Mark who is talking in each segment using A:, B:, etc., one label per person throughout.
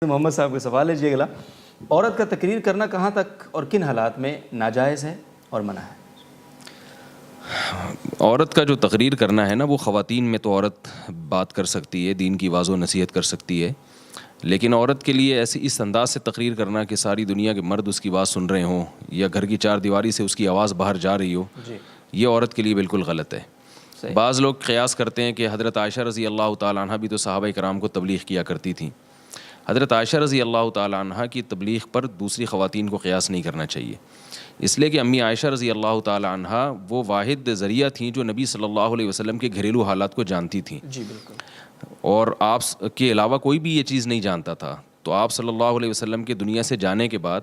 A: محمد صاحب کا سوال ہے جی اگلا، عورت کا تقریر کرنا کہاں تک اور کن حالات میں ناجائز ہے اور منع ہے؟
B: عورت کا جو تقریر کرنا ہے نا، وہ خواتین میں تو عورت بات کر سکتی ہے، دین کی واضح و نصیحت کر سکتی ہے، لیکن عورت کے لیے ایسی اس انداز سے تقریر کرنا کہ ساری دنیا کے مرد اس کی بات سن رہے ہوں یا گھر کی چار دیواری سے اس کی آواز باہر جا رہی ہو، یہ عورت کے لیے بالکل غلط ہے۔ بعض لوگ قیاس کرتے ہیں کہ حضرت عائشہ رضی اللہ تعالیٰ عنہ بھی تو صحابہ کرام کو تبلیغ کیا کرتی تھیں۔ حضرت عائشہ رضی اللہ تعالیٰ عنہ کی تبلیغ پر دوسری خواتین کو قیاس نہیں کرنا چاہیے، اس لیے کہ امی عائشہ رضی اللہ تعالیٰ عنہ وہ واحد ذریعہ تھیں جو نبی صلی اللہ علیہ وسلم کے گھریلو حالات کو جانتی تھیں،
A: جی بالکل،
B: اور آپ کے علاوہ کوئی بھی یہ چیز نہیں جانتا تھا۔ تو آپ صلی اللہ علیہ وسلم کے دنیا سے جانے کے بعد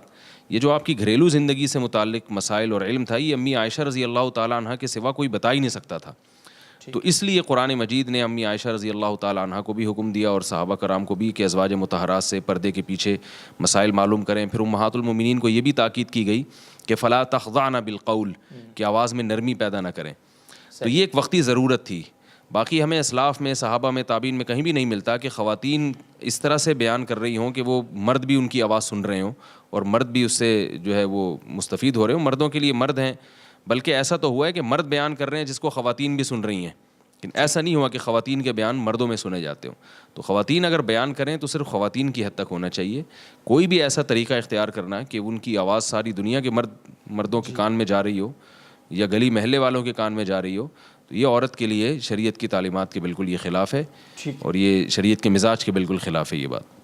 B: یہ جو آپ کی گھریلو زندگی سے متعلق مسائل اور علم تھا، یہ امی عائشہ رضی اللہ تعالیٰ عنہ کے سوا کوئی بتا ہی نہیں سکتا تھا۔ تو اس لیے قرآن مجید نے امی عائشہ رضی اللہ تعالیٰ عنہ کو بھی حکم دیا اور صحابہ کرام کو بھی کہ ازواج مطہرات سے پردے کے پیچھے مسائل معلوم کریں۔ پھر امہات المومنین کو یہ بھی تاکید کی گئی کہ فلا تخضعن بالقول، کہ آواز میں نرمی پیدا نہ کریں۔ تو یہ ایک وقتی ضرورت تھی۔ باقی ہمیں اسلاف میں، صحابہ میں، تابعین میں کہیں بھی نہیں ملتا کہ خواتین اس طرح سے بیان کر رہی ہوں کہ وہ مرد بھی ان کی آواز سن رہے ہوں اور مرد بھی اس سے جو ہے وہ مستفید ہو رہے ہوں۔ مردوں کے لیے مرد ہیں، بلکہ ایسا تو ہوا ہے کہ مرد بیان کر رہے ہیں جس کو خواتین بھی سن رہی ہیں، لیکن ایسا نہیں ہوا کہ خواتین کے بیان مردوں میں سنے جاتے ہوں۔ تو خواتین اگر بیان کریں تو صرف خواتین کی حد تک ہونا چاہیے، کوئی بھی ایسا طریقہ اختیار کرنا کہ ان کی آواز ساری دنیا کے مردوں کے کان میں جا رہی ہو یا گلی محلے والوں کے کان میں جا رہی ہو، تو یہ عورت کے لیے شریعت کی تعلیمات کے بالکل یہ خلاف ہے، اور یہ شریعت کے مزاج کے بالکل خلاف ہے یہ بات۔